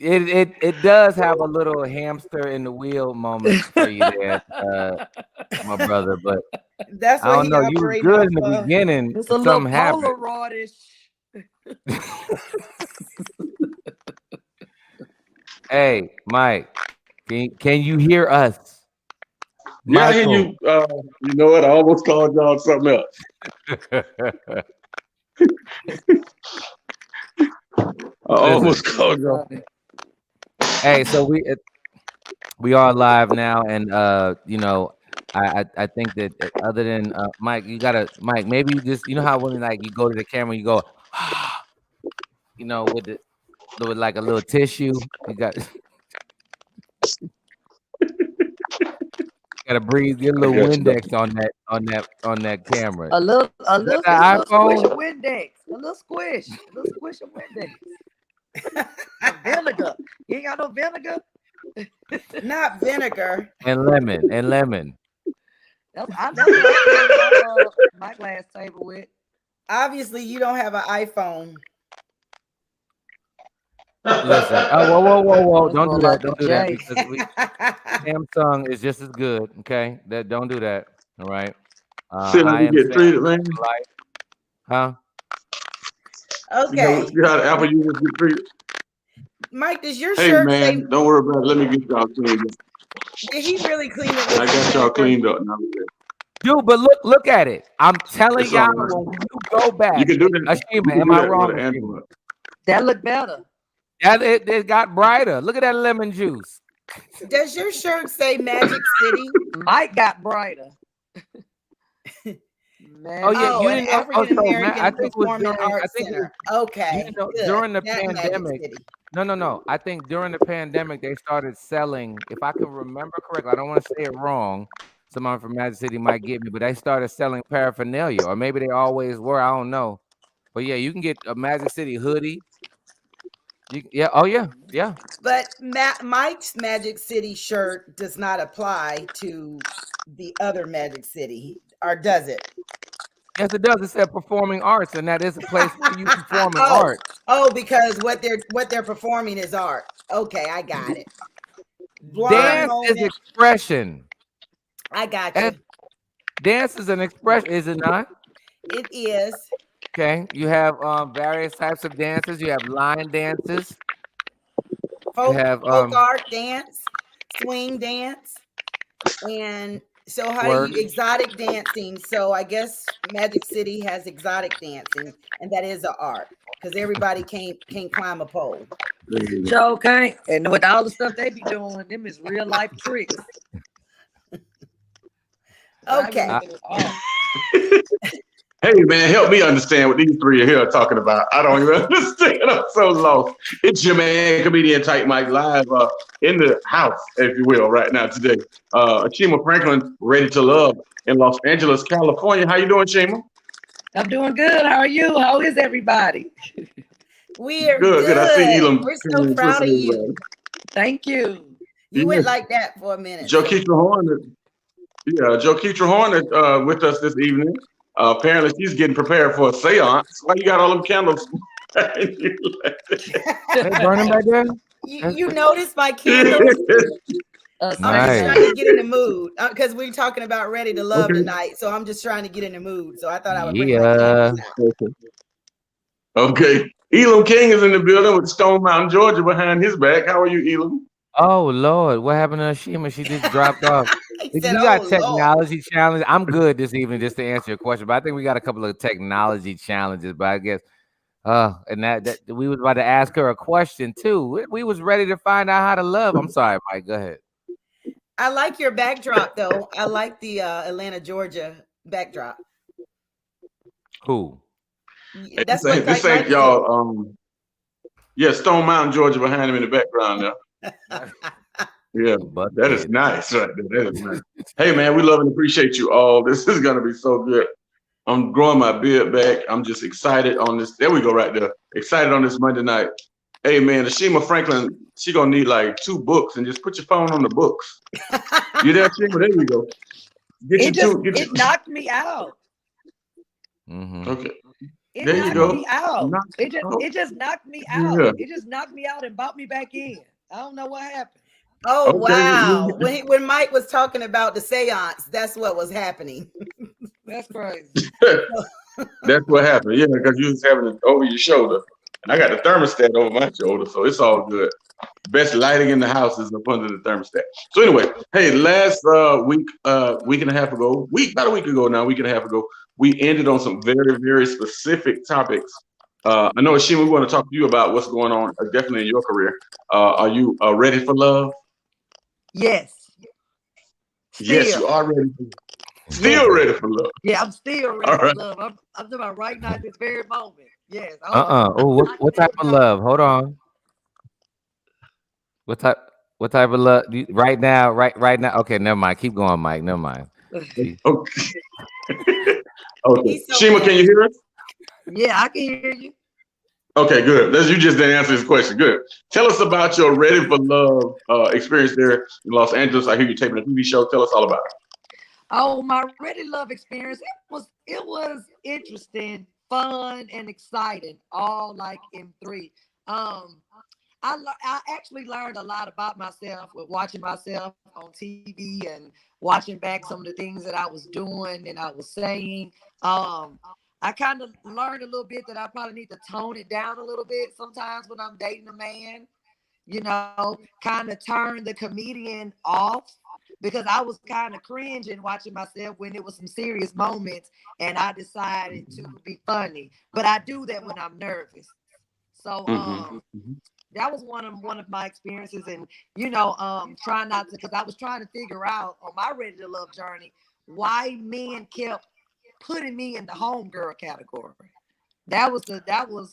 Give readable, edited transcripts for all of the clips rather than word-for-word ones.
It does have a little hamster in the wheel moment for you there, my brother. But That's I what don't he know. You was operating good off in the of. beginning. It's a little Something happened. Polaroidish. Hey, Mike, can you hear us, Yeah, I hear Michael? you. You know what? I almost called y'all something else. I Listen, almost called y'all. hey, so we are live now, and you know, I think that other than Mike, Mike. Maybe you just how when like you go to the camera, you go, you know, with like a little tissue. You got gotta breathe. Get a I little got you, Windex on that camera. A little Is that the squish of iPhone? Windex. A little squish of Windex. Vinegar. You ain't got no vinegar? Not vinegar. And lemon. That's what I cleaned my glass table with. Obviously, you don't have an iPhone. Listen. Oh, whoa! It's Don't more do that. like a Don't do that J. because Samsung is just as good. Okay, don't do that. All right. See how I we am get treated, Samsung man? for life. Huh? Okay. See how the Apple users get treated? Mike, does your Hey, shirt say, man, don't worry about it. Let me get y'all cleaned up. did he really clean it I with some got y'all paper? cleaned up now. Dude, but look at it. I'm telling It's all y'all, right. when you go You back, can do that. You Ashima, can am do I that with wrong, an Ashima? Android. That look better. Yeah, it got brighter. Look at that lemon juice. Does your shirt say Magic City? Mike got brighter. Oh yeah, Magic. Oh, you an didn't know. Oh, African so man, I American think it was Performing during. I Arts think it was. Center. You Okay, know, good. during the That Magic pandemic. City. No. I think during the pandemic they started selling. If I can remember correctly, I don't want to say it wrong. Someone from Magic City might get me, but they started selling paraphernalia, or maybe they always were. I don't know. But yeah, you can get a Magic City hoodie. Yeah. Oh yeah. But Mike's Magic City shirt does not apply to the other Magic City, or does it? Yes, it does. It said performing arts, and that is a place where you perform in oh, art. because what they're performing is art. Okay, I got it. Blonde Dance is moment. expression. I got And you. dance is an expression, is it not? It is Okay. You have various types of dances. You have line dances. You have folk art dance, swing dance, and so how do twerk. you exotic dancing? So I guess Magic City has exotic dancing, and that is an art because everybody can't climb a pole. Joe can't. And with all the stuff they be doing, them is real life tricks. Okay. Hey, man, help me understand what these three are here talking about. I don't even understand. I'm so lost. It's your man, comedian Type Mike, live in the house, if you will, right now today. Ashima Franklin, Ready to Love in Los Angeles, California. How you doing, Shima? I'm doing good. How are you? How is everybody? We are Good. I see good. Elam We're so King proud of listening. you. Thank you. You went like that for a minute. So. Joketra Horne, Joketra Horne with us this evening. Apparently, she's getting prepared for a seance. Why you got all them candles? They burning back there? You notice my candles? I'm just trying to get in the mood because we're talking about Ready to Love tonight. So I'm just trying to get in the mood. So I thought I would bring my candles out. Okay. Elam King is in the building with Stone Mountain, Georgia behind his back. How are you, Elam? Oh Lord, what happened to Ashima? She just dropped off. We got technology challenges. I'm good this evening, just to answer your question, but I think we got a couple of technology challenges. But I guess, and that we was about to ask her a question too. We was ready to find out how to love. I'm sorry, Mike. Go ahead. I like your backdrop though. I like the Atlanta, Georgia backdrop. Who? That's this ain't y'all. Yeah, Stone Mountain, Georgia behind him in the background now. Yeah, that is nice right there. That is nice. Hey man, we love and appreciate you all. This is gonna be so good. I'm growing my beard back. I'm just excited on this. There we go, right there. Excited on this Monday night. Hey man, Ashima Franklin, she gonna need like 2 books, and just put your phone on the books. You there, Ashima? There you go. It knocked me out. Mm-hmm. Okay. It There you knocked go. me out. It just knocked me out. Yeah. It just knocked me out and brought me back in. I don't know what happened. Oh, Okay. wow. When Mike was talking about the seance, that's what was happening. That's crazy. That's what happened. Yeah, because you was having it over your shoulder. And I got the thermostat over my shoulder, so it's all good. Best lighting in the house is up under the thermostat. So anyway, hey, last week and a half ago, about a week ago now, week and a half ago, we ended on some very, very specific topics. I know, Ashima, we want to talk to you about what's going on, definitely in your career. Are you ready for love? Yes. Yes, you are ready. Still ready for love. Yeah, I'm still ready for love. I'm talking about right now at this very moment. Yes. Oh, what type of love? Hold on. What type of love? Right now. Okay, never mind. Keep going, Mike. Never mind. Okay. Okay. Shima, can you hear us? Yeah, I can hear you. Okay, good. You just didn't answer this question. Good. Tell us about your Ready for Love experience there in Los Angeles. I hear you taping a TV show. Tell us all about it. Oh, my Ready Love experience. It was interesting, fun, and exciting. All like in three. I actually learned a lot about myself with watching myself on TV and watching back some of the things that I was doing and I was saying. I kind of learned a little bit that I probably need to tone it down a little bit sometimes when I'm dating a man, kind of turn the comedian off because I was kind of cringing watching myself when it was some serious moments and I decided to be funny. But I do that when I'm nervous. So that was one of my experiences, and trying not to, because I was trying to figure out on my Ready to Love journey why men kept putting me in the homegirl category. That was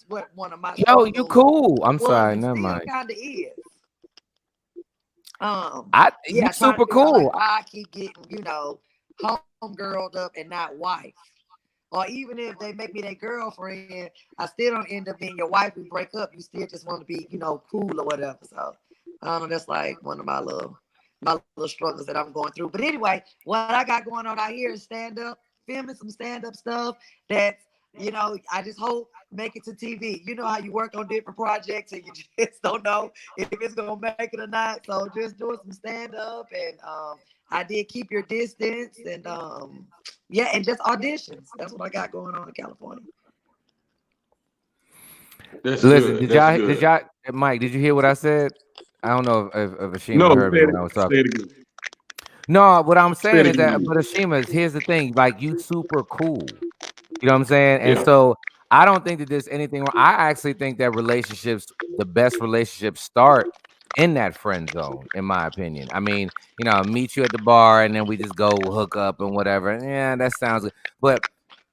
what one of my you cool. I'm sorry, never mind. Kind of is. You super cool. I keep getting homegirled up and not wife. Or even if they make me their girlfriend, I still don't end up being your wife. We break up, you still just want to be, cool or whatever. So I don't know, that's like one of my little struggles that I'm going through. But anyway, what I got going on out here is stand-up, filming some stand-up stuff that's, I just hope make it to TV. You know how you work on different projects and you just don't know if it's gonna make it or not. So just doing some stand-up, and I did Keep Your Distance, and and just auditions. That's what I got going on in California. Listen, did y'all, Mike, did you hear what I said? I don't know if Ashima heard me when I was talking. No, what I'm saying is that, but Ashima, here's the thing, like, you super cool. You know what I'm saying? And so I don't think that there's anything wrong. I actually think that the best relationships start in that friend zone, in my opinion. I mean, I'll meet you at the bar and then we just go hook up and whatever. Yeah, that sounds good. But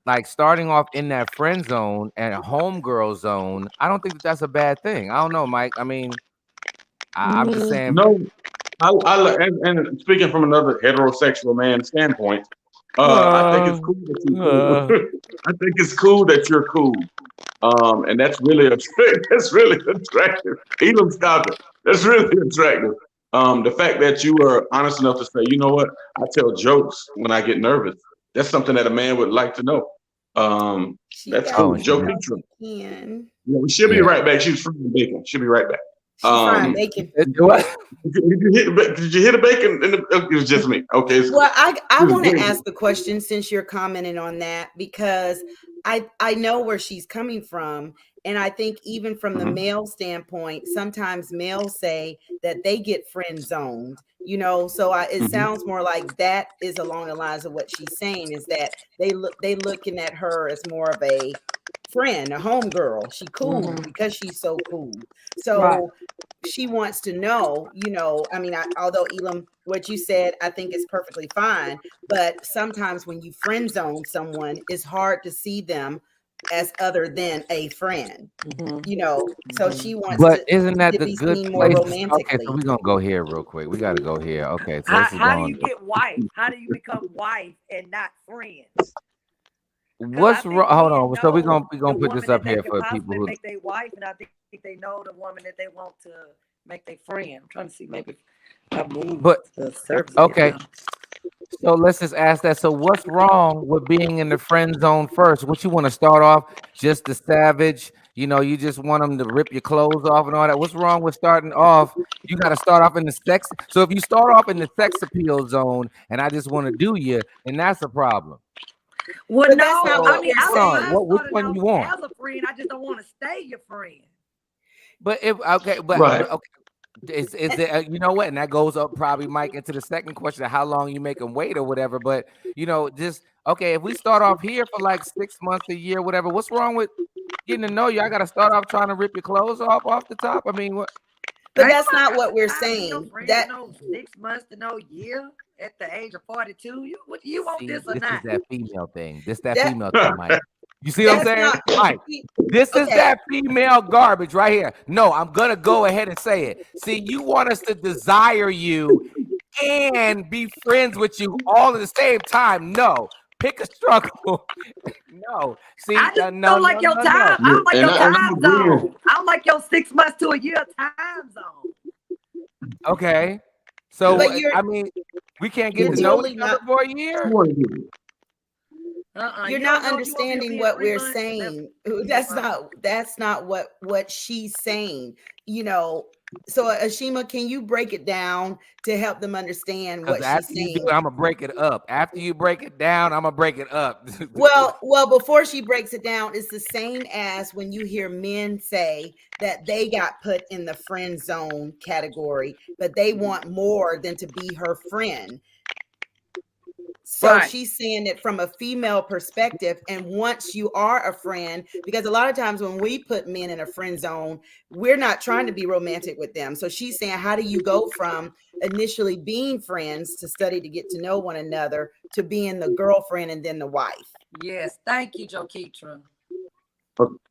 like starting off in that friend zone and a homegirl zone, I don't think that's a bad thing. I don't know, Mike. I mean, I'm just saying. No, and speaking from another heterosexual man standpoint, I think it's cool that you're cool. I think it's cool that you're cool. And that's really attractive. Elam, stop it. That's really attractive. The fact that you are honest enough to say, you know what, I tell jokes when I get nervous. That's something that a man would like to know. That's cool. Joketra. She'll be right back. She's frying bacon. She'll be right back. Frying bacon. Did you hit the bacon? It was just me. Okay. Well, I want to ask the question since you're commenting on that, because I know where she's coming from. And I think even from the male standpoint, sometimes males say that they get friend zoned, so it sounds more like that is along the lines of what she's saying, is that they looking at her as more of a friend, a homegirl. She cool because she's so cool. So she wants to know, I mean, although Elam, what you said, I think is perfectly fine. But sometimes when you friend zone someone, it's hard to see them as other than a friend, so she wants isn't that the good more place? Romantically. Okay, so we're gonna go here real quick. We got to go here. Okay, so how do you get wife? How do you become wife and not friends? What's wrong? Hold on. So we're gonna put this up here for people who make their wife, and I think they know the woman that they want to make their friend. I'm trying to see maybe I move but the service. Okay. So let's just ask that. So what's wrong with being in the friend zone first? What you want to start off just the savage? You know, you just want them to rip your clothes off and all that. What's wrong with starting off? You got to start off in the sex. So if you start off in the sex appeal zone and I just want to do you, then that's a problem. Well, but no, that's not what we're saying. Which one you want? As a friend, I just don't want to stay your friend. But if okay, but okay. Is it you know what, and that goes up probably, Mike, into the second question of how long you make them wait or whatever. But you know, just okay, if we start off here for like 6 months, a year, whatever, what's wrong with getting to know you? I gotta start off trying to rip your clothes off the top. I mean, what? But that's not what we're saying. That 6 months to no year at the age of 42. You want this or this not? Is that female thing. This female thing, Mike. You see what I'm saying? Mike, this okay. is that female garbage right here. No, I'm gonna go ahead and say it. See, you want us to desire you and be friends with you all at the same time. No, pick a struggle. No, see, I just don't like your time. I don't like your time zone. I don't like your 6 months to a year time zone. Okay, so I mean, we can't get to know each other for a year. You're not understanding what we're saying. That's not what she's saying. You know. So Ashima, can you break it down to help them understand what she's saying? I'm gonna break it up. After you break it down, I'm gonna break it up. well, before she breaks it down, it's the same as when you hear men say that they got put in the friend zone category, but they want more than to be her friend. So she's saying it from a female perspective. And once you are a friend, because a lot of times when we put men in a friend zone, we're not trying to be romantic with them. So she's saying, how do you go from initially being friends to study to get to know one another to being the girlfriend and then the wife? Yes. Thank you, Joketra.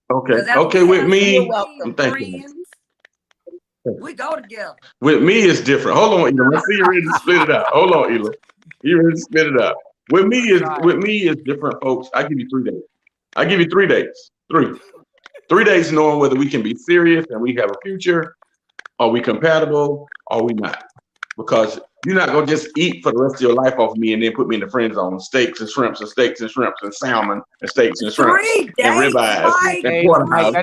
Okay. With me, thank you. We go together. With me, it's different. Hold on, Elam. I see you ready to split it out. Hold on, Elam. You ready to split it out? With me is different, folks. I give you 3 days. I give you 3 days. 3 days knowing whether we can be serious and we have a future. Are we compatible? Are we not? Because you're not gonna just eat for the rest of your life off of me and then put me in the friend zone. Steaks and shrimps and steaks and shrimps and salmon and steaks and shrimps and ribeyes and porterhouse.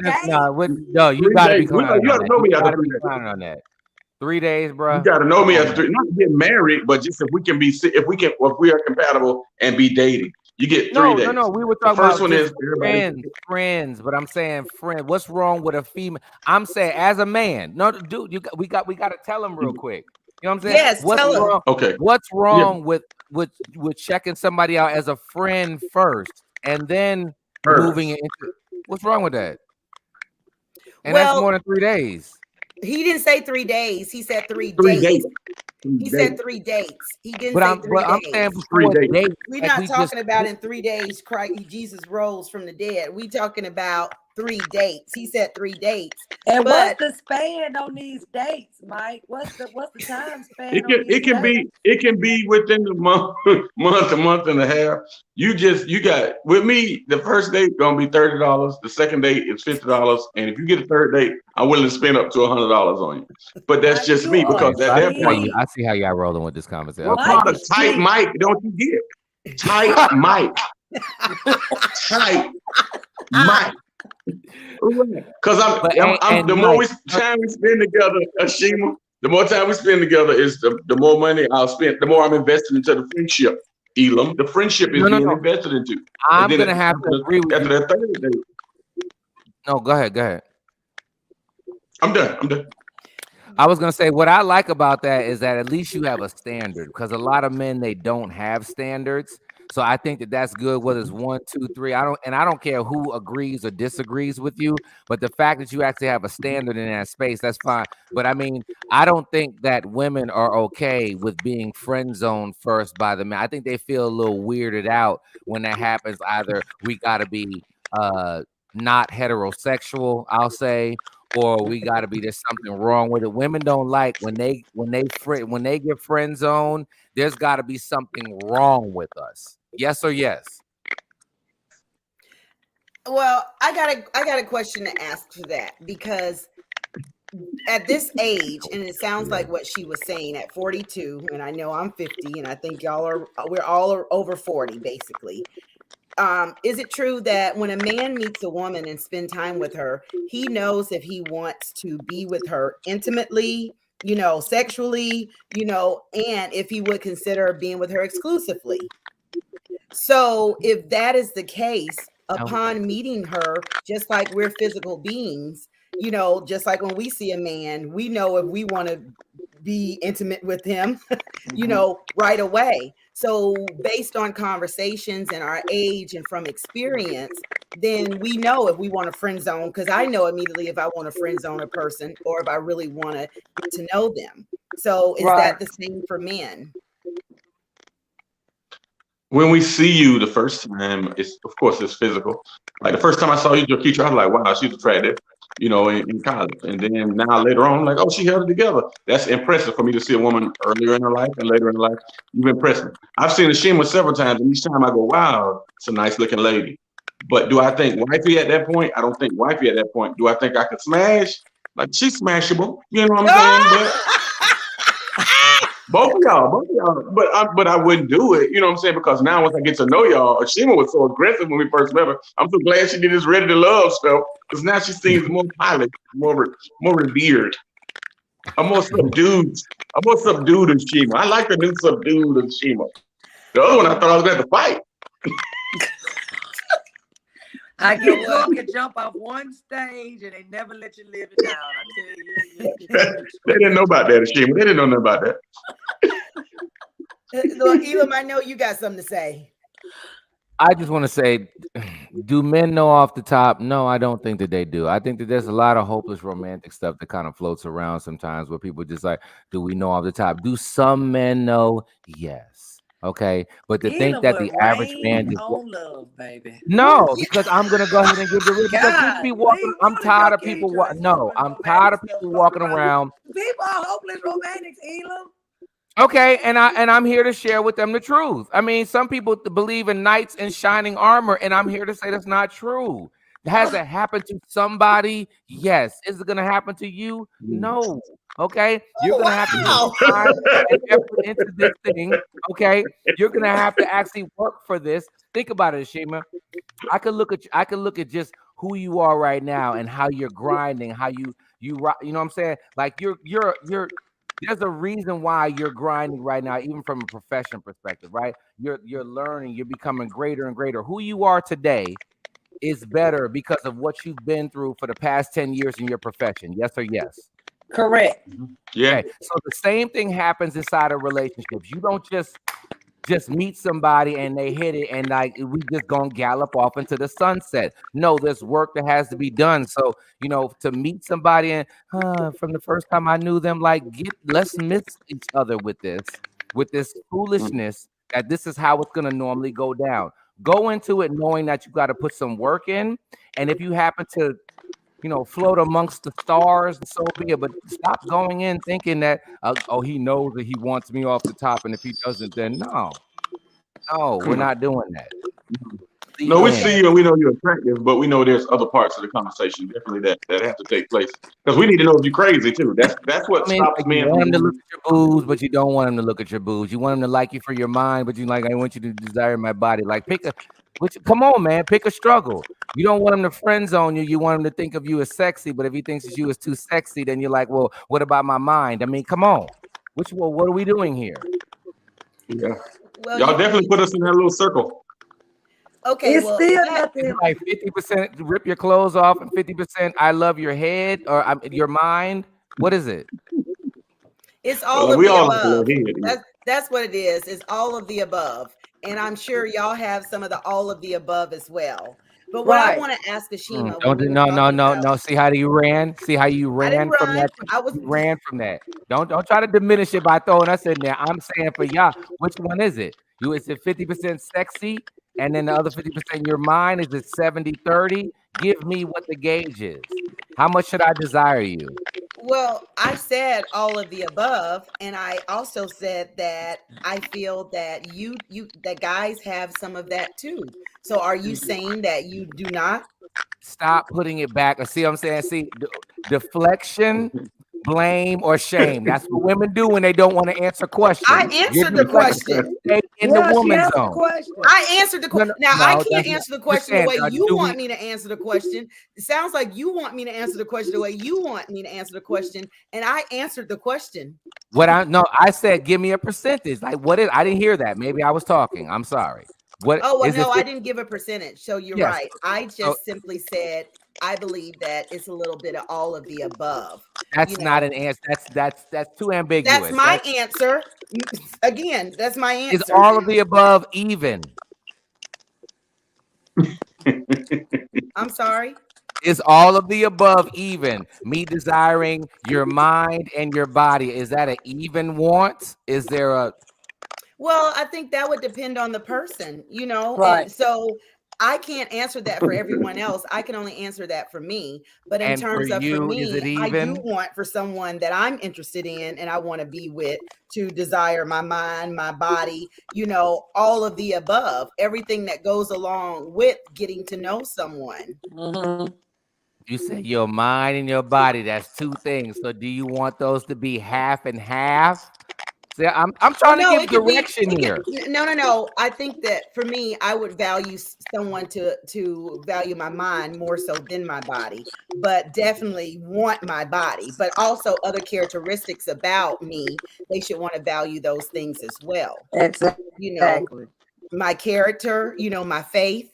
No, you gotta be clowning you gotta know me after 3 days. On that. 3 days, bro. You gotta know me after 3. Not to get married, but just if we are compatible and be dating. You get 3 days. No. We were talking about first one is friends. But I'm saying friend. What's wrong with a female? I'm saying as a man. No, dude, we got to tell him real quick. You know what I'm saying? Yes, tell him. Okay. What's wrong with checking somebody out as a friend first and then moving it into? What's wrong with that? And that's more than 3 days. He didn't say 3 days. He said 3 days. He said 3 dates. He didn't say 3 days. I'm saying 3 days. We're not talking about in 3 days Christ, Jesus rose from the dead. We talking about 3 dates. He said 3 dates. And what's the span on these dates, Mike? What's the time span? It can be within the month and a half. You got with me. The first date gonna be $30. The second date is $50. And if you get a third date, I'm willing to spend up to $100 on you. But that's just me because at that point, I see how y'all rolling with this conversation. What part of tight Mike don't you get? Tight Mike. Tight Mike. Because the more time we spend together, Ashima, the more time we spend together is the more money I'll spend, the more I'm invested into the friendship. Elam, the friendship is being invested into. I'm gonna have to agree with after that third day. No, go ahead. I'm done. I was gonna say what I like about that is that at least you have a standard, because a lot of men, they don't have standards. So I think that's good, whether it's 1, 2, 3. I don't care who agrees or disagrees with you, but the fact that you actually have a standard in that space, that's fine. But I mean, I don't think that women are okay with being friend zoned first by the man. I think they feel a little weirded out when that happens. Either we gotta be not heterosexual, I'll say, or we got to be, there's something wrong with it. Women don't like when they get friend zoned. There's got to be something wrong with us. Yes or yes? Well, I got a question to ask for that, because at this age, and it sounds like what she was saying at 42, and I know I'm 50, and I think we're all over 40 basically. Is it true that when a man meets a woman and spend time with her, he knows if he wants to be with her intimately, sexually, and if he would consider being with her exclusively? So if that is the case, upon meeting her, just like we're physical beings, just like when we see a man, we know if we want to be intimate with him, right away. So based on conversations and our age and from experience, then we know if we want to friend zone, because I know immediately if I want to friend zone a person or if I really want to get to know them. So is that the same for men? When we see you the first time, it's of course it's physical. Like the first time I saw you, Joketra, I was like, wow, she's attractive, in college. And then now later on, I'm like, oh, she held it together. That's impressive for me to see a woman earlier in her life and later in her life. You've impressed me. I've seen Ashima several times, and each time I go, wow, it's a nice looking lady. But do I think wifey at that point? I don't think wifey at that point. Do I think I could smash? Like she's smashable, you know what I'm saying? But both of y'all, but I wouldn't do it, you know what I'm saying? Because now once I get to know y'all, Ashima was so aggressive when we first met her. I'm so glad she did this ready to love stuff, because now she seems more polished, more revered. I'm more subdued. Ashima. I like the new subdued Ashima. The other one I thought I was going to fight. I get drunk and jump off one stage and they never let you live it down. I tell you. They didn't know about that, Ashima. They didn't know nothing about that. Lord Elam, I know you got something to say. I just want to say, do men know off the top? No, I don't think that they do. I think that there's a lot of hopeless romantic stuff that kind of floats around sometimes where people just like, do we know off the top? Do some men know? Yes. Okay, but to think that the average man just love, baby. No, because I'm gonna go ahead and give the because people be walking. I'm tired of people. I'm tired of people walking around. People are hopeless romantics, Elam. Okay, and I'm here to share with them the truth. I mean, some people believe in knights in shining armor, and I'm here to say that's not true. Has it happened to somebody? Yes. Is it gonna happen to you? No. Okay, you're gonna have to put time and effort into this thing. Okay, you're gonna have to actually work for this. Think about it, Ashima. I could look at just who you are right now and how you're grinding, how you know what I'm saying? Like you're there's a reason why you're grinding right now, even from a professional perspective, right? You're learning, you're becoming greater and greater. Who you are today is better because of what you've been through for the past 10 years in your profession. Yes or yes? Correct. Yeah. Okay. So the same thing happens inside of relationships. You don't just meet somebody and they hit it and like we just gonna gallop off into the sunset. No, there's work that has to be done. So to meet somebody and from the first time I knew them, like let's miss each other with this foolishness that this is how it's gonna normally go down. Go into it knowing that you got to put some work in, and if you happen to float amongst the stars, so be it. But stop going in thinking that he knows that he wants me off the top, and if he doesn't, then no, we're not doing that. No, we see you and we know you're attractive, but we know there's other parts of the conversation definitely that have to take place, because we need to know if you're crazy too. That's what stops men. You want him to look at your boobs, but you don't want him to look at your boobs. You want him to like you for your mind, but I want you to desire my body. Like come on, man, pick a struggle. You don't want him to friend zone you. You want him to think of you as sexy, but if he thinks that you is too sexy, then you're like, well, what about my mind? I mean, come on. What are we doing here? Yeah, well, y'all definitely put us in that little circle. Okay, it's still nothing. Like 50% rip your clothes off and 50% I love your head or your mind. What is it? It's all of the above. That's what it is. It's all of the above. And I'm sure y'all have some of the all of the above as well. But what I want to ask Ashima. No. See how you ran? See how you ran from that? Ran from that. Don't try to diminish it by throwing us in there. I'm saying for y'all, which one is it? Is it 50% sexy? And then the other 50% your mind? Is it 70-30? Give me what the gauge is. How much should I desire you? Well, I said all of the above, and I also said that I feel that that guys have some of that too. So are you saying that you do not? Stop putting it back. See what I'm saying? See, deflection, blame, or shame. That's what women do when they don't want to answer questions. I answered the question. Stay in the woman's zone. I answered the question. Now, I can't answer the question the way you do want me to answer the question. It sounds like you want me to answer the question the way you want me to answer the question, and I answered the question. I said give me a percentage. Like what is? I didn't hear that. Maybe I was talking. I'm sorry. What? Oh, well, no, I didn't give a percentage. So you're Yes. right. I just simply said I believe that it's a little bit of all of the above. That's not an answer. That's too ambiguous. That's my answer. Again, that's my answer. Is all of the above even? I'm sorry. Is all of the above even? Me desiring your mind and your body. Is that an even want? Is there a? Well, I think that would depend on the person, Right. And so I can't answer that for everyone else. I can only answer that for me. But in terms of for me, I do want for someone that I'm interested in and I want to be with to desire my mind, my body, all of the above, everything that goes along with getting to know someone. Mm-hmm. You said your mind and your body. That's two things. So do you want those to be half and half? See, I'm trying to give direction here. No. I think that for me, I would value someone to value my mind more so than my body, but definitely want my body, but also other characteristics about me. They should want to value those things as well. Exactly. My character, my faith,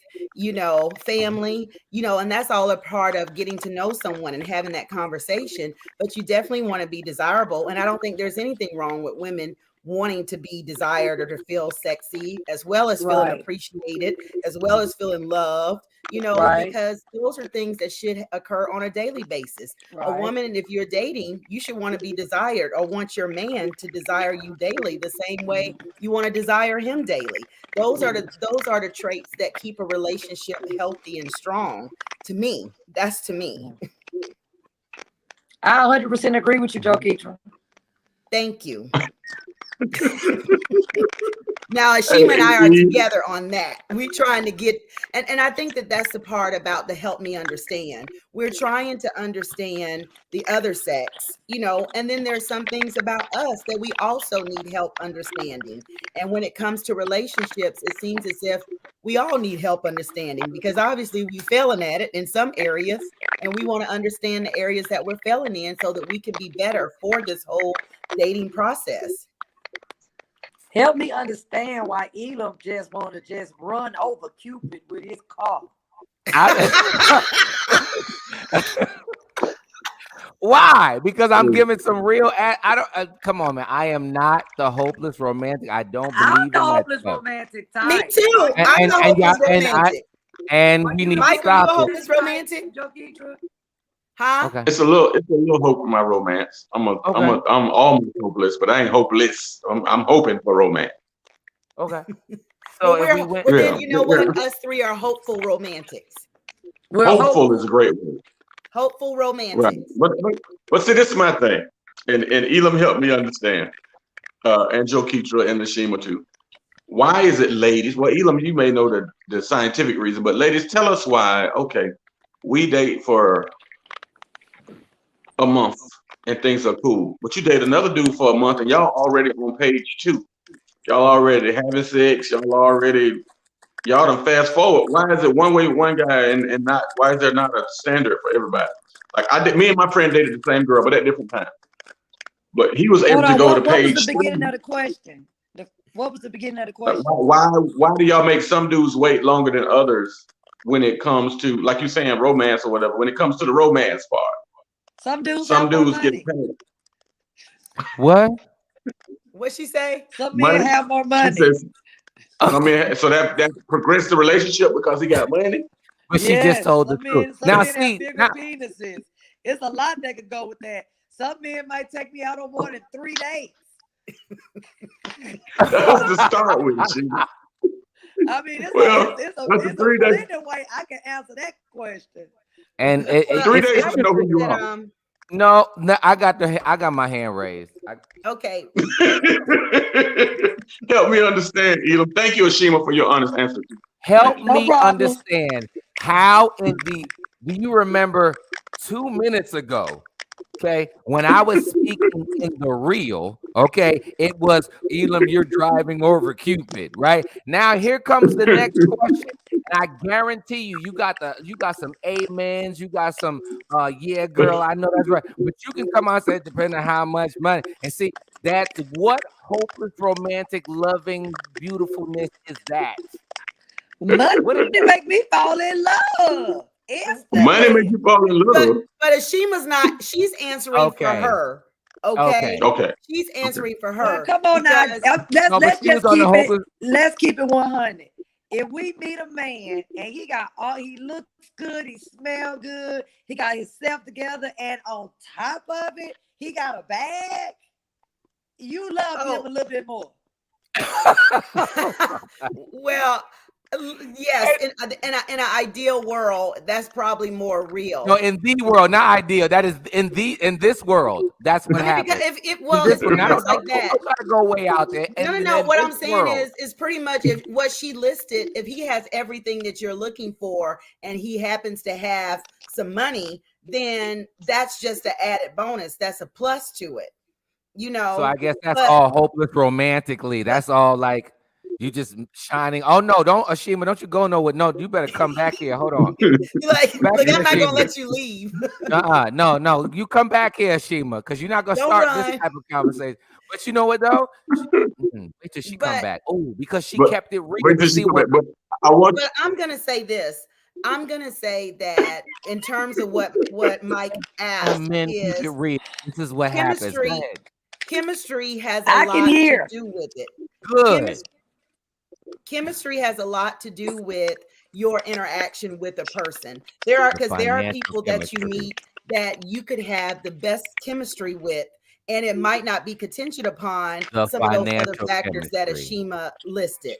family, and that's all a part of getting to know someone and having that conversation. But you definitely want to be desirable. And I don't think there's anything wrong with women wanting to be desired or to feel sexy, as well as feeling appreciated, as well as feeling loved, because those are things that should occur on a daily basis. A woman, if you're dating, you should want to be desired or want your man to desire you daily the same way you want to desire him daily. Those are the traits that keep a relationship healthy and strong. To me, that's to me. I 100% agree with you, Joketra. Thank you. Now, Ashima and I are together on that. We're trying to get, and I think that that's the part about the help me understand. We're trying to understand the other sex, and then there's some things about us that we also need help understanding. And when it comes to relationships, it seems as if we all need help understanding, because obviously we're failing at it in some areas, and we want to understand the areas that we're failing in so that we can be better for this whole dating process. Help me understand why Elam just wanted to just run over Cupid with his car. Why? Because I'm giving some real. I don't. Come on, man. I am not the hopeless romantic. I don't believe I'm the hopeless romantic type. Me too. I'm the hopeless romantic. And we need to stop it. Hopeless romantic. Huh? Okay. It's a little hope in my romance. I'm almost hopeless, but I ain't hopeless. I'm hoping for romance. Okay. So then you know what? Us three are hopeful romantics. Hopeful is a great word. Hopeful romantics. Right. But see, this is my thing, and Elam helped me understand, and Joketra and Ashima too. Why is it, ladies? Well, Elam, you may know the scientific reason, but ladies, tell us why. Okay, we date for a month and things are cool, but you date another dude for a month and y'all already on page 2. Y'all already having sex. Y'all done fast forward. Why is it one way with one guy and not? Why is there not a standard for everybody? Like me and my friend dated the same girl, but at different times. But he was able to go to page. What was the beginning of the question? What was the beginning of the question? Why do y'all make some dudes wait longer than others when it comes to, like you saying, romance or whatever? When it comes to the romance part. Some dudes get paid. What? What'd she say? Some men have more money. Says, so that progressed the relationship because he got money. But she just told the truth. Now see, penises. It's a lot that could go with that. Some men might take me out on more than 3 days. That's the start with. I mean, it's a 3 day way I can answer that question. And 3 days to know who you are. No, I got my hand raised. Okay. Help me understand, Elam. Thank you, Ashima, for your honest answer. Help me understand how do you remember 2 minutes ago, okay, when I was speaking in the real, okay, it was Elam, you're driving over Cupid, right? Now here comes the next question. And I guarantee you, you got some amens, you got some yeah, girl, I know that's right. But you can come out and say it depends on how much money. And see, that what hopeless, romantic, loving, beautifulness is that? Money make me fall in love. Money make you fall in love. But Ashima's not. She's answering for her. Okay. She's answering for her. Well, come on now. Let's keep it 100. If we meet a man and he looks good, he smells good, he got himself together, and on top of it, he got a bag, you love him a little bit more. Well, yes, in an ideal world, that's probably more real. No, in the world, not ideal. That is in this world. That's what happens. Because if like that, don't try to go way out there. No. What I'm saying is pretty much if what she listed. If he has everything that you're looking for, and he happens to have some money, then that's just an added bonus. That's a plus to it. So I guess that's all hopeless romantically. That's all like. You just shining. Oh no, don't Ashima, don't you go nowhere. No, you better come back here. Hold on. Look, I'm not gonna let you leave. No. You come back here, Ashima, because you're not gonna start this type of conversation. But you know what though? Wait till she come back. Oh, because she kept it real. But I'm gonna say this. I'm gonna say that in terms of what Mike asked is real. This is what happens. Chemistry has a lot to do with it. Good. Chemistry has a lot to do with your interaction with a person. There are people that you meet that you could have the best chemistry with, and it might not be contingent upon some of those other factors that Ashima listed.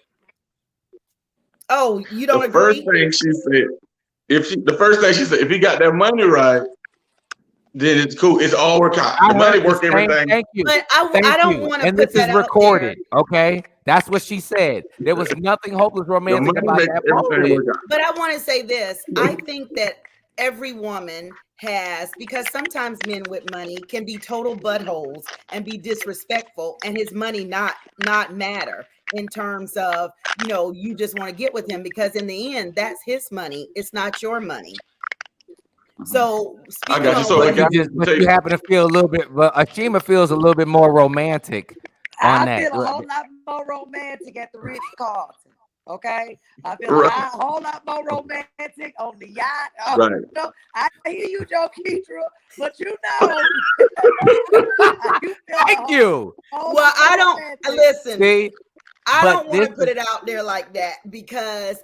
Oh, you don't agree? The first thing she said, if he got that money right, then it's cool. It's all work out. The money work everything. Thank you. But I don't want to. And this is recorded. Okay, that's what she said. There was nothing hopeless romantic about that moment. But I want to say this. I think that every woman has, because sometimes men with money can be total buttholes and be disrespectful, and his money not matter in terms of you just want to get with him because in the end that's his money. It's not your money. So I got you. So you happen to feel a little bit, but Ashima feels a little bit more romantic on that. I feel a whole lot more romantic at the Ritz-Carlton. Okay, I feel a whole lot more romantic on the yacht. Right. I hear you, Joketra, but Thank you. Well, I don't listen. See, I don't want to put it out there like that because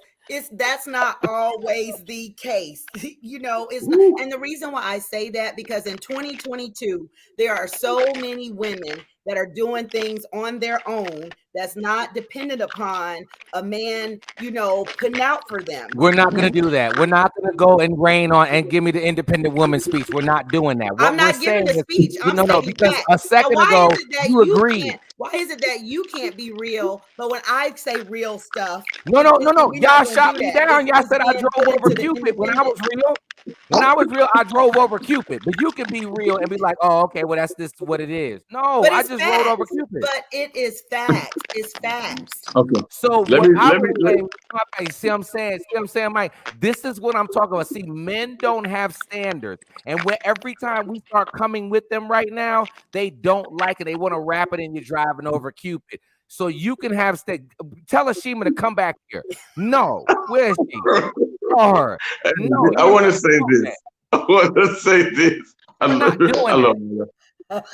that's not always the case. It's not. And the reason why I say that, because in 2022, there are so many women that are doing things on their own that's not dependent upon a man, putting out for them. We're not going to do that. We're not going to go and rain on and give me the independent woman speech. We're not doing that. I'm not giving the speech. Because a second ago you agreed. Why is it that you can't be real, but when I say real stuff? No. Y'all shot me down. Y'all said I drove over Cupid when I was real. When I was real, I drove over Cupid. But you can be real and be like, oh, okay, well, that's what it is. No, I just rode over Cupid. But it is facts. It's facts. Okay. So see what I'm saying, Mike? This is what I'm talking about. See, men don't have standards. And every time we start coming with them right now, they don't like it. They want to wrap it in you driving over Cupid. So you can have tell Ashima to come back here. No, where is she? Her. No, I want to say this. I love you.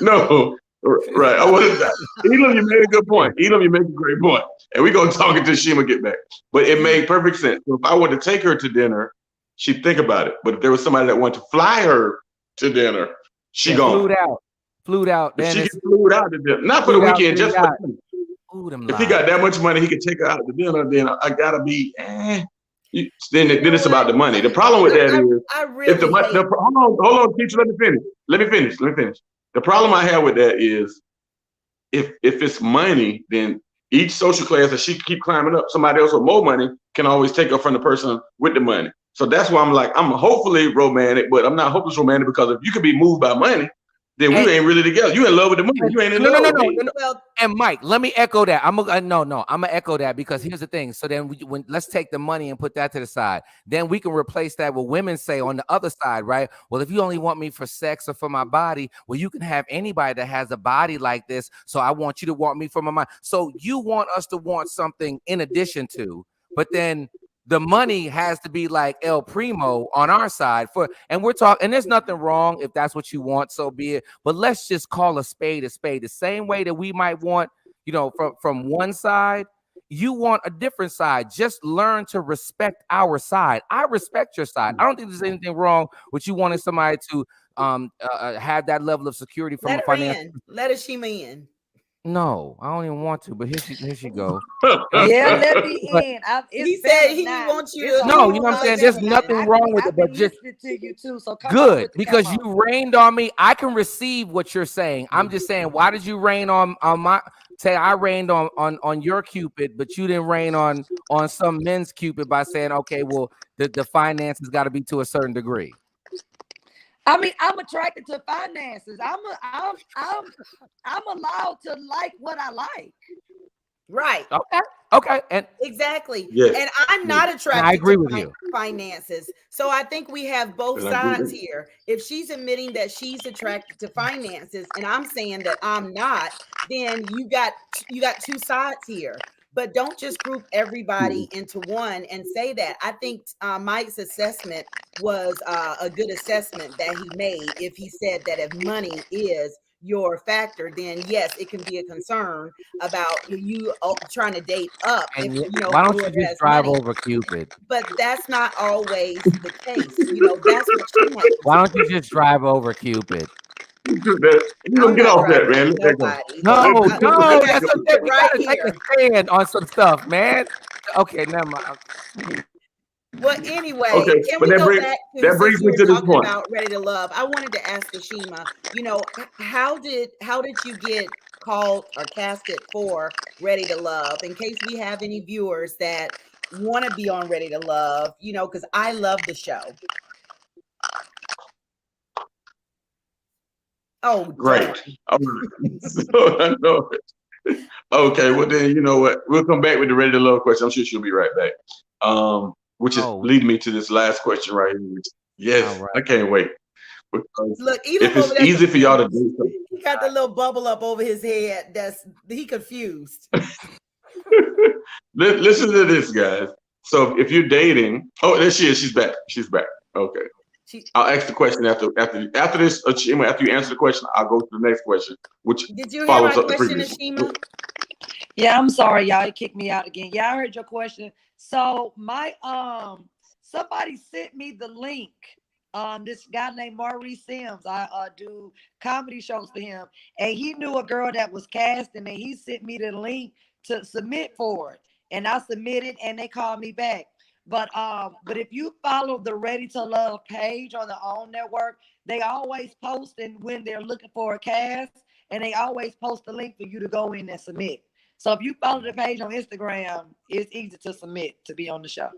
No, right. I want to. Elam, you made a good point. Elam, you made a great point. And we're going to talk until Ashima get back. But it made perfect sense. So if I were to take her to dinner, she'd think about it. But if there was somebody that wanted to fly her to dinner, she gone. Flew out. If she flew out to dinner, not for the weekend, just for the if he got that much money, he could take her out to dinner. Then I gotta be. Then it's about the money. The problem with that is hold on, teacher. Let me finish. The problem I have with that is if it's money, then each social class that she keep climbing up, somebody else with more money can always take her from the person with the money. So that's why I'm like, I'm hopefully romantic, but I'm not hopeless romantic, because if you could be moved by money, then we ain't really together. You in love with the money. You ain't in love with me. Well, and Mike, let me echo that. I'm gonna echo that, because here's the thing. So then let's take the money and put that to the side. Then we can replace that with women say on the other side, right? Well, if you only want me for sex or for my body, well, you can have anybody that has a body like this. So I want you to want me for my mind. So you want us to want something in addition to, but then the money has to be like El Primo on our side and we're talking, and there's nothing wrong if that's what you want, so be it. But let's just call a spade a spade. The same way that we might want, from one side, you want a different side. Just learn to respect our side. I respect your side. I don't think there's anything wrong with you wanting somebody to have that level of security from a financial. Let Ashima in. No, I don't even want to, but here she go. Yeah, let me in. He said he wants you to. No, you know what I'm saying? There's nothing wrong with it, but just to you too. So good, because you rained on me. I can receive what you're saying. I'm just saying, why did you rain on my? Say I rained on your Cupid, but you didn't rain on some men's Cupid by saying, okay, well, the finances got to be to a certain degree. I mean, I'm attracted to finances. I'm allowed to like what I like. Right. Okay. And exactly. Yes. And I'm not attracted I agree with you. Finances. So I think we have both sides here. If she's admitting that she's attracted to finances and I'm saying that I'm not, then you got two sides here. But don't just group everybody into one and say that. I think Mike's assessment was a good assessment that he made. If he said that if money is your factor, then yes, it can be a concern about you trying to date up. And if, why don't you just drive over Cupid? But that's not always the case. That's what she wants. Why don't you just drive over Cupid? You don't get off that, man. No, that's okay. We gotta take a stand on some stuff, man. Okay, never mind. Well, anyway, okay, can we go back to that brings me to this point about Ready to Love? I wanted to ask Ashima, how did you get called or casted for Ready to Love? In case we have any viewers that want to be on Ready to Love, because I love the show. Oh, great. So I know it. Okay, well then, you know what? We'll come back with the Ready to Love question. I'm sure she'll be right back. Which is leading me to this last question right here. Yes, right. I can't wait. Because look, if it's easy for y'all to do something. He got the little bubble up over his head. He confused. Listen to this, guys. So if you're dating, there she is. She's back. Okay. I'll ask the question after this, Ashima. After you answer the question, I'll go to the next question, which did you follows hear my up question, the previous. Ashima? Yeah, I'm sorry, y'all. You kicked me out again. Yeah, I heard your question. So my somebody sent me the link. This guy named Maurice Sims. I do comedy shows for him, and he knew a girl that was casting, and he sent me the link to submit for it, and I submitted, and they called me back. But if you follow the Ready to Love page on the OWN network, they always post and when they're looking for a cast, and they always post a link for you to go in and submit. So if you follow the page on Instagram, it's easy to submit to be on the show.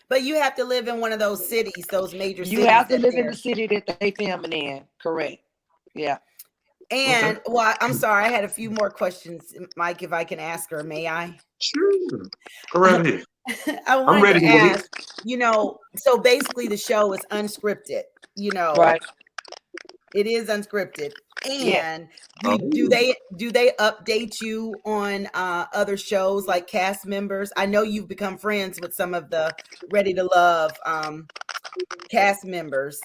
But you have to live in one of those cities, those major cities. You have to live in the city that they filming in. Correct. Yeah. And well, I'm sorry, I had a few more questions, Mike, if I can ask her, may I? Sure. Go right ahead. I wanted to ask, so basically the show is unscripted, Right. It is unscripted. And do they update you on other shows like cast members? I know you've become friends with some of the Ready to Love cast members.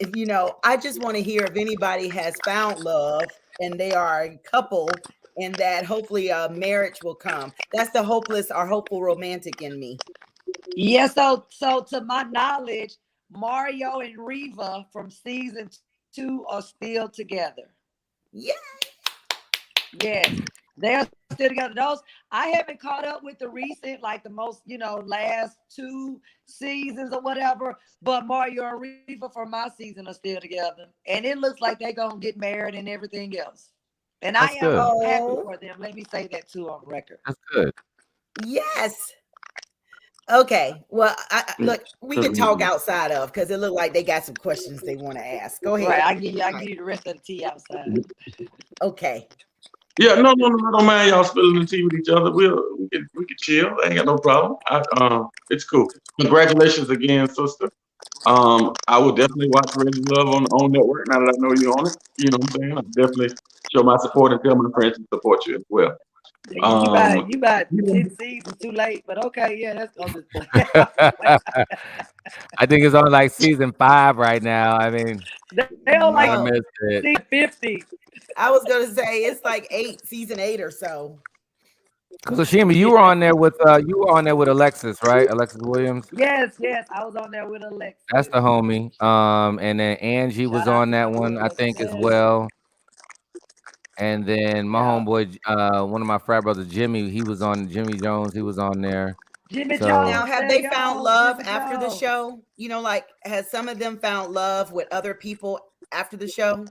I just want to hear if anybody has found love and they are a couple and that hopefully a marriage will come. That's the hopeless or hopeful romantic in me. Yeah, so to my knowledge, Mario and Reva from season 2 are still together. Yeah. Yes, they're still together. Those I haven't caught up with the recent, like the most, last 2 seasons or whatever. But Mario and Reva from my season are still together, and it looks like they're gonna get married and everything else. And I am happy for them. Let me say that too on record. That's good. Yes. Okay. Well, look, we can talk outside of because it looked like they got some questions they want to ask. Go ahead. Right, I give you the rest of the tea outside. Okay. Yeah, no, I don't mind y'all spilling the tea with each other. We can chill. I ain't got no problem. It's cool. Congratulations again, sister. I will definitely watch Reggie Love on network now that I know you on it. You know what I'm saying? I'll definitely show my support and tell my friends to support you as well. You about 10 seasons too late, but okay, yeah, that's gonna I think it's on like season 5 right now. I mean, they on like missed it. 50. I was gonna say it's like season 8 or so. Because Ashima, you were on there with Alexis, right? Alexis Williams. Yes, I was on there with Alexis. That's the homie. And then Angie was on that one, I think, as well. And then my homeboy, one of my frat brothers, Jimmy, Jimmy Jones, he was on there. Jimmy So- Jones. Now, have they found love after the show? You know, like, has some of them found love with other people after the show?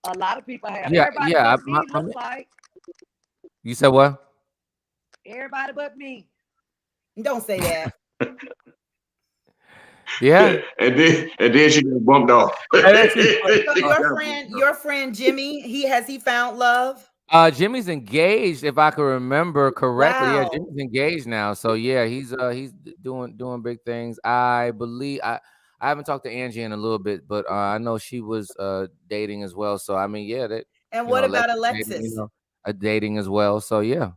A lot of people have. Yeah, Everybody yeah, but me, looks like. You said what? Everybody but me. Don't say that. Yeah. And then she got bumped off. So your friend Jimmy, has he found love? Jimmy's engaged, if I can remember correctly. Wow. Yeah, Jimmy's engaged now. So yeah, he's doing big things. I believe I haven't talked to Angie in a little bit, but I know she was dating as well. So I mean, yeah, that. And what about Alexis? Dating, dating as well. So yeah.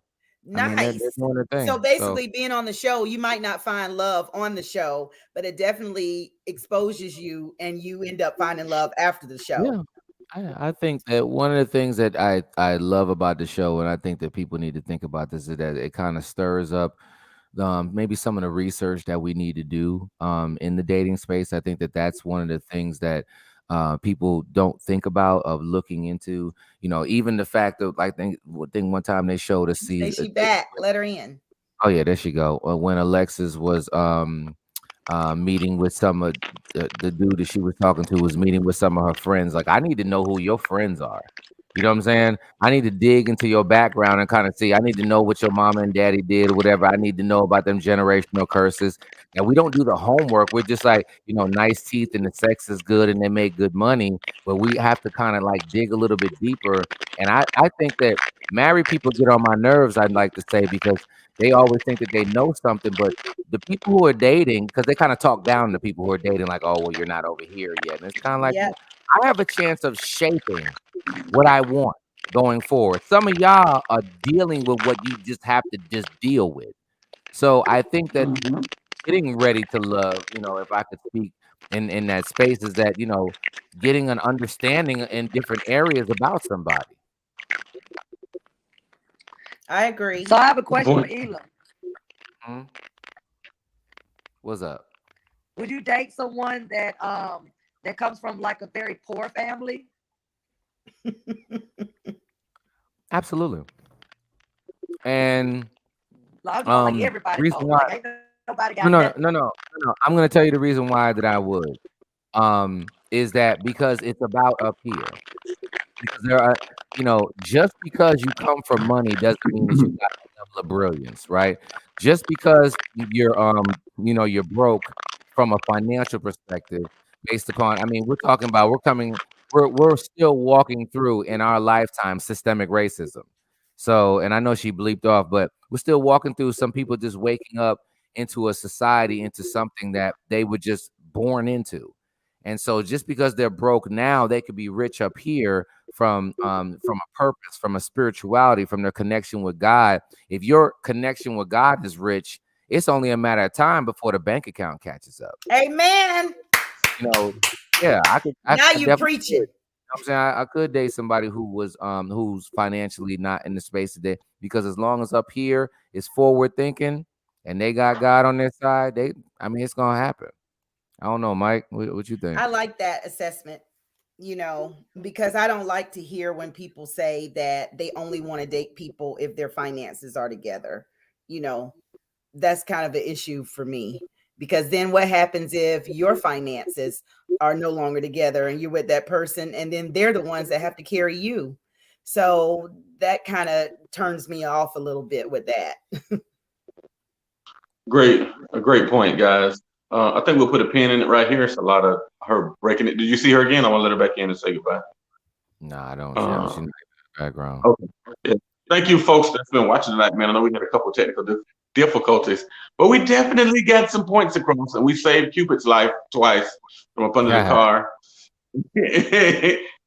Nice. I mean, they're doing their thing. So basically, being on the show, you might not find love on the show, but it definitely exposes you, and you end up finding love after the show. Yeah. I think that one of the things that I love about the show, and I think that people need to think about this, is that it kind of stirs up maybe some of the research that we need to do in the dating space. I think that that's one of the things that people don't think about of looking into. You know, even the fact of, I think one time they showed us She back. Let her in. Oh yeah, there she go. When Alexis was meeting with some of the dude that she was talking to, was meeting with some of her friends. Like, I need to know who your friends are. You know what I'm saying? I need to dig into your background and kind of see. I need to know what your mama and daddy did or whatever. I need to know about them generational curses. And we don't do the homework. We're just like, nice teeth and the sex is good and they make good money. But we have to kind of like dig a little bit deeper. And I think that married people get on my nerves, I'd like to say, because they always think that they know something. But the people who are dating, because they kind of talk down to people who are dating, like, oh, well, you're not over here yet. And it's kind of like, I have a chance of shaping what I want going forward. Some of y'all are dealing with what you just have to just deal with. So I think that getting ready to love, if I could speak in that space, is that, getting an understanding in different areas about somebody. I agree. So I have a question for Elam. What's up? Would you date someone that comes from like a very poor family? Absolutely. And like everybody. Reason why, like, nobody got no. I'm gonna tell you the reason why that I would. Is that because it's about up here. Because there are, just because you come from money doesn't mean that you got a level of brilliance, right? Just because you're you're broke from a financial perspective, based upon, we're still walking through in our lifetime systemic racism. So, and I know she bleeped off, but we're still walking through some people just waking up into a society, into something that they were just born into. And so just because they're broke now, they could be rich up here from a purpose, from a spirituality, from their connection with God. If your connection with God is rich, it's only a matter of time before the bank account catches up. Amen. Yeah, I could. Now you preaching. I'm saying I could date somebody who was who's financially not in the space today, because as long as up here is forward thinking and they got God on their side, it's gonna happen. I don't know, Mike. What you think? I like that assessment, because I don't like to hear when people say that they only want to date people if their finances are together. That's kind of an issue for me, because then what happens if your finances are no longer together and you're with that person, and then they're the ones that have to carry you? So that kind of turns me off a little bit with that. A great point, guys. I think we'll put a pin in it right here. It's a lot of her breaking it. Did you see her again? I want to let her back in and say goodbye. No, I don't. She's in the background. Okay. Yeah. Thank you, folks, that's been watching tonight, man. I know we had a couple of technical difficulties, but we definitely got some points across, and we saved Cupid's life twice from up under the car.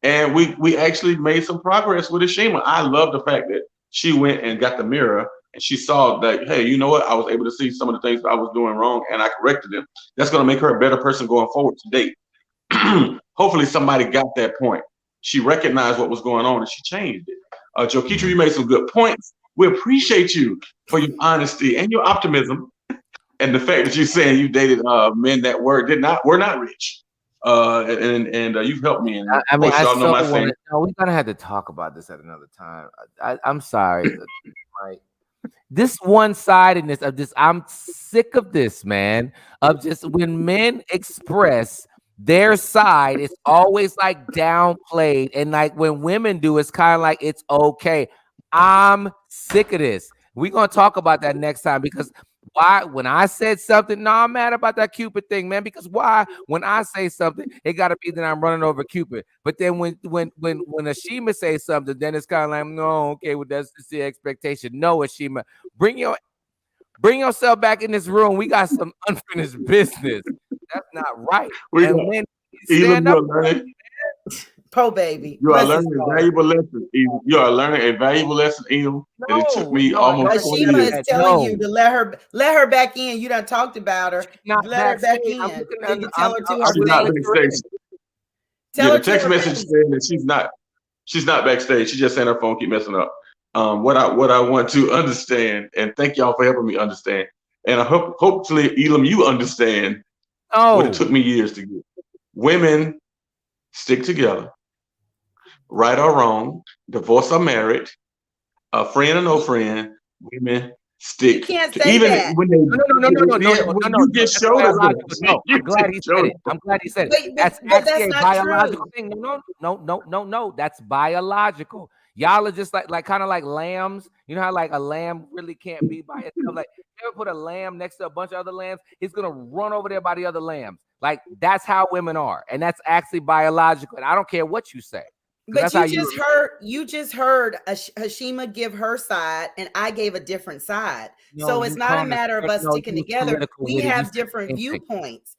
And we actually made some progress with Ashima. I love the fact that she went and got the mirror and she saw that, hey, you know what? I was able to see some of the things that I was doing wrong and I corrected them. That's going to make her a better person going forward to date. Hopefully somebody got that point. She recognized what was going on and she changed it. Joketra, you made some good points. We appreciate you for your honesty and your optimism and the fact that you're saying you dated men that were not rich. And you've helped me. And I mean, we're gonna have to talk about this at another time. I'm sorry, Mike. This one-sidedness of this, I'm sick of this, man. Of just when men express their side, it's always like downplayed, and like when women do, it's kind of like it's okay. I'm sick of this. We're gonna talk about that next time because. Why? When I said something, no, I'm mad about that Cupid thing, man. Because why? When I say something, it gotta be that I'm running over Cupid. But then when Ashima says something, then it's kind of like, no, okay, well that's just the expectation. No, Ashima, bring yourself back in this room. We got some unfinished business. That's not right. Stand up. Po baby. You are learning a valuable lesson. You are learning a valuable lesson, Elam. And it took me almost 20 Ashima years. is telling you to let her back in. You done talked about her. Let her back in. You tell her to her backstage. The text message saying that she's not backstage. She's just saying her phone keep messing up. What I want to understand, and thank y'all for helping me understand. And I hopefully, Elam, you understand what it took me years to get. Women stick together. Right or wrong, divorce or married, a friend or no friend, women stick. You can't say that. No. You just showed us. I'm glad he said it. I'm glad he said it. That's actually a biological thing. No. That's biological. Y'all are just like kind of like lambs. You know how like a lamb really can't be by itself. Like you ever put a lamb next to a bunch of other lambs, it's gonna run over there by the other lambs. Like that's how women are, and that's actually biological. And I don't care what you say. But you just heard Ashima give her side, and I gave a different side. So it's not a matter of us sticking together. We have different viewpoints.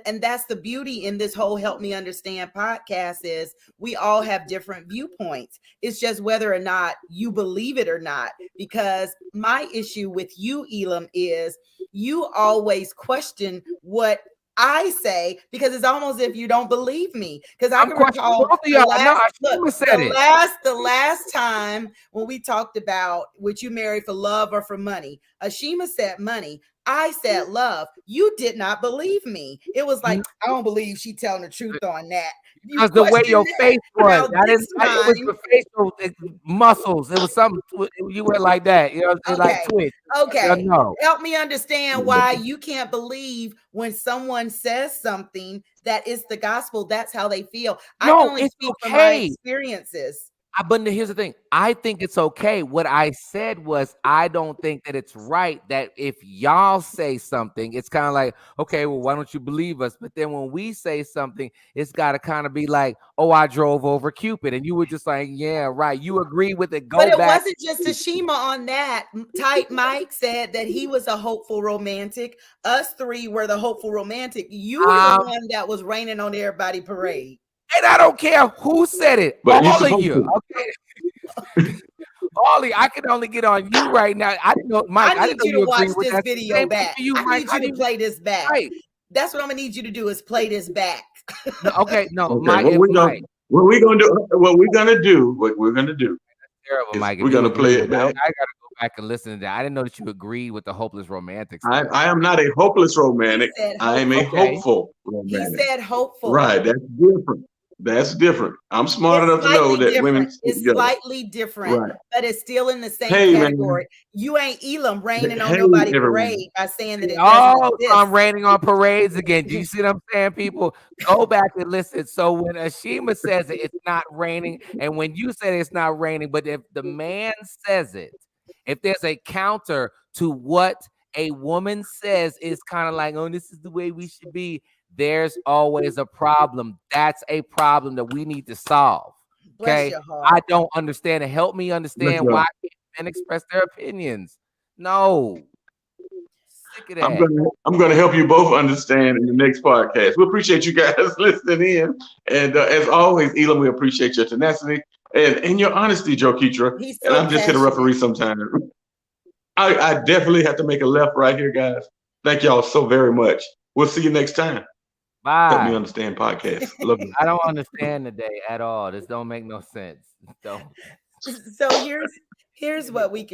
And that's the beauty in this whole Help Me Understand podcast is we all have different viewpoints. It's just whether or not you believe it or not. Because my issue with you, Elam, is you always question what I say because it's almost if you don't believe me. Because I can recall the last time when we talked about would you marry for love or for money? Ashima said money. I said love. You did not believe me. It was like I don't believe she telling the truth on that. Because the way your face was, it was the facial muscles. It was something you went like that. You know, like twitch. Okay. Help me understand why you can't believe when someone says something that is the gospel. That's how they feel. I can only speak from my experiences. But here's the thing. I think it's okay. What I said was I don't think that it's right that if y'all say something, it's kind of like, okay, well, why don't you believe us? But then when we say something, it's got to kind of be like, oh, I drove over Cupid. And you were just like, yeah, right. You agree with it. But it wasn't just Ashima on that. Tight Mike said that he was a hopeful romantic. Us three were the hopeful romantic. You were the one that was raining on everybody parade. And I don't care who said it. But all of you. Okay. Ollie, I can only get on you right now. I didn't know, Mike. I need you to watch this video back. I need you to play this back. Right. That's what I'm gonna need you to do is play this back. Mike. What we're gonna do. That's terrible, Mike. We're gonna play it back. I gotta go back and listen to that. I didn't know that you agreed with the hopeless romantic. I am not a hopeless romantic. I am a hopeful romantic. He said hopeful. Right. That's different. I'm smart enough to know that women. It's slightly different, but it's still in the same category. Man. You ain't Elam raining on nobody's parade by saying that. I'm raining on parades again. Do you see what I'm saying, people? Go back and listen. So when Ashima says it, it's not raining, and when you say it's not raining, but if the man says it, if there's a counter to what a woman says it's kind of like, oh, this is the way we should be, there's always a problem. That's a problem that we need to solve. Okay. I don't understand it. Help me understand why men express their opinions. No. Sick of that. I'm gonna help you both understand in the next podcast. We appreciate you guys listening in. And as always, Elam, we appreciate your tenacity and your honesty, Joketra. And I'm just here to referee sometimes. I definitely have to make a left right here, guys. Thank y'all so very much. We'll see you next time. Bye. Help Me Understand podcast. Love you. I don't understand today at all. This don't make no sense. So here's what we can